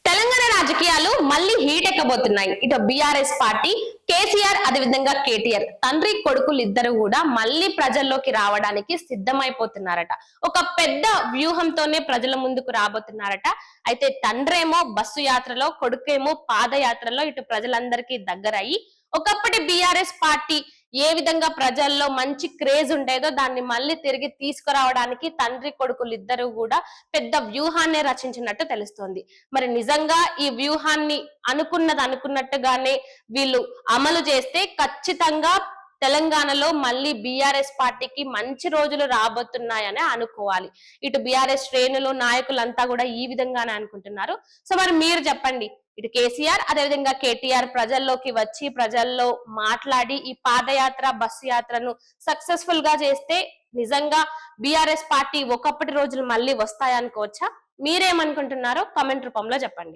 తెలంగాణ రాజకీయాలు మళ్ళీ హీట్ ఎక్కబోతున్నాయి. ఇటు బీఆర్ఎస్ పార్టీ, కేసీఆర్ అదేవిధంగా కేటీఆర్ తండ్రి కొడుకులు ఇద్దరు కూడా మళ్ళీ ప్రజల్లోకి రావడానికి సిద్ధమైపోతున్నారట. ఒక పెద్ద వ్యూహంతోనే ప్రజల ముందుకు రాబోతున్నారట. అయితే తండ్రేమో బస్సు యాత్రలో, కొడుకేమో పాదయాత్రలో ఇటు ప్రజలందరికీ దగ్గరయ్యి ఒకప్పటి బీఆర్ఎస్ పార్టీ ఏ విధంగా ప్రజల్లో మంచి క్రేజ్ ఉండేదో దాన్ని మళ్ళీ తిరిగి తీసుకురావడానికి తండ్రి కొడుకులు ఇద్దరు కూడా పెద్ద వ్యూహాన్ని రచించినట్టు తెలుస్తోంది. మరి నిజంగా ఈ వ్యూహాన్ని అనుకున్నట్టుగానే వీళ్ళు అమలు చేస్తే ఖచ్చితంగా తెలంగాణలో మళ్ళీ బీఆర్ఎస్ పార్టీకి మంచి రోజులు రాబోతున్నాయని అనుకోవాలి. ఇటు బీఆర్ఎస్ శ్రేణులు నాయకులంతా కూడా ఈ విధంగానే అనుకుంటున్నారు. సో మరి మీరు చెప్పండి, ఇటు కేసీఆర్ అదేవిధంగా కేటీఆర్ ప్రజల్లోకి వచ్చి ప్రజల్లో మాట్లాడి ఈ పాదయాత్ర బస్సు యాత్రను సక్సెస్ఫుల్ గా చేస్తే నిజంగా బీఆర్ఎస్ పార్టీ ఒకప్పటి రోజులు మళ్ళీ వస్తాయనుకోవచ్చా? మీరేమనుకుంటున్నారో కామెంట్ రూపంలో చెప్పండి.